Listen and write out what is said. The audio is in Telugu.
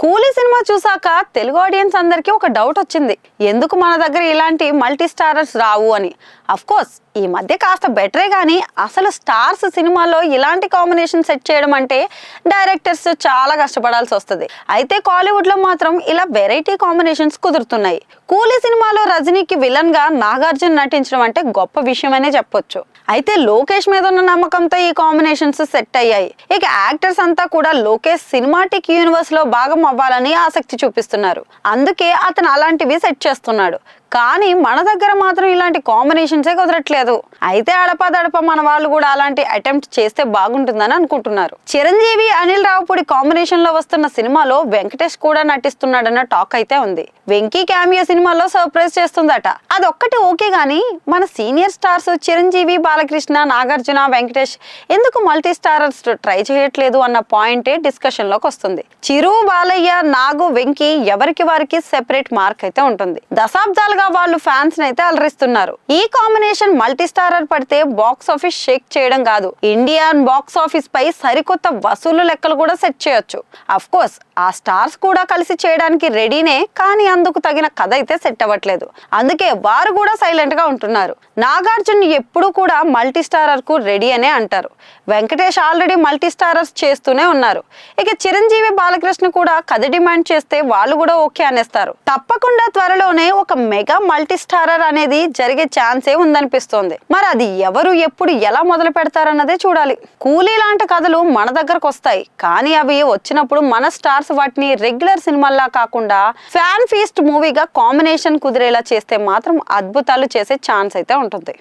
కూలీ సినిమా చూసాక తెలుగు ఆడియన్స్ అందరికీ ఒక డౌట్ వచ్చింది, ఎందుకు మన దగ్గర ఇలాంటి మల్టీ స్టారర్స్ రావు అని. అఫ్ కోర్స్ ఈ మధ్య కాస్త బెటరే కానీ అసలు స్టార్స్ సినిమాలో ఇలాంటి కాంబినేషన్ సెట్ చేయడం అంటే డైరెక్టర్స్ చాలా కష్టపడాల్సి వస్తుంది. అయితే కాలీవుడ్ లో మాత్రం ఇలా వెరైటీ కాంబినేషన్స్ కుదురుతున్నాయి. కూలీ సినిమాలో రజనీకి విలన్ గా నాగార్జున నటించడం అంటే గొప్ప విషయమనే చెప్పొచ్చు. అయితే లోకేష్ మీద ఉన్న నమ్మకంతో ఈ కాంబినేషన్స్ సెట్ అయ్యాయి. ఇక యాక్టర్స్ అంతా కూడా లోకేష్ సినిమాటిక్ యూనివర్స్ లో భాగం అవ్వాలని ఆసక్తి చూపిస్తున్నారు. అందుకే అతను అలాంటివి సెట్ చేస్తున్నాడు. కానీ మన దగ్గర మాత్రం ఇలాంటి కాంబినేషన్సే కుదరట్లేదు. అయితే అడపదడప మన వాళ్ళు కూడా అలాంటి అటెంప్ట్ చేస్తే బాగుంటుందని అనుకుంటున్నారు. చిరంజీవి అనిల్ రావుపూడి కాంబినేషన్ లో వస్తున్న సినిమాలో వెంకటేష్ కూడా నటిస్తున్నాడన్న టాక్ అయితే ఉంది. వెంకీ క్యామియో సినిమాలో సర్ప్రైజ్ చేస్తుందట. అదొక్కటి ఓకే గానీ మన సీనియర్ స్టార్స్ చిరంజీవి, బాలకృష్ణ, నాగార్జున, వెంకటేష్ ఎందుకు మల్టీ స్టారర్స్ ట్రై చేయట్లేదు అన్న పాయింటే డిస్కషన్ లోకి వస్తుంది. చిరు, బాలయ్య, నాగు, వెంకీ ఎవరికి వారికి సెపరేట్ మార్క్ అయితే ఉంటుంది. దశాబ్దాలుగా వాళ్ళు ఫ్యాన్స్ అయితే అలరిస్తున్నారు. ఈ కాంబినేషన్ మల్టీ స్టారర్ పడితే బాక్స్ ఆఫీస్ షేక్ చేయడం కాదు, ఇండియన్ బాక్స్ ఆఫీస్ పై సరికొత్త వసూలు లెక్కలు కూడా సెట్ చేయొచ్చు. అఫ్ కోర్స్ ఆ స్టార్స్ కూడా కలిసి చేయడానికి రెడీనే, కానీ అందుకు తగిన కథ అయితే సెట్ అవ్వట్లేదు. అందుకే వారు కూడా సైలెంట్ గా ఉంటున్నారు. నాగార్జున ఎప్పుడు కూడా మల్టీ స్టారర్ కు రెడీ అనే అంటారు. వెంకటేష్ ఆల్రెడీ మల్టీ స్టారర్స్ చేస్తూనే ఉన్నారు. ఇక చిరంజీవి, బాలకృష్ణ కూడా కథ డిమాండ్ చేస్తే వాళ్ళు కూడా ఓకే అనేస్తారు. తప్పకుండా త్వరలోనే ఒక మెగా మల్టీ స్టారర్ అనేది జరిగే ఛాన్సే ఉందనిపిస్తోంది. మరి అది ఎవరు, ఎప్పుడు, ఎలా మొదలు పెడతారన్నదే చూడాలి. కూలీ లాంటి కథలు మన దగ్గరకు వస్తాయి, కానీ అవి వచ్చినప్పుడు మన స్టార్స్ వాటిని రెగ్యులర్ సినిమాల్లా కాకుండా ఫ్యాన్ ఫీస్ట్ మూవీగా కాంబినేషన్ కుదిరేలా చేస్తే మాత్రం అద్భుతాలు చేసే ఛాన్స్ అయితే ఉంటుంది.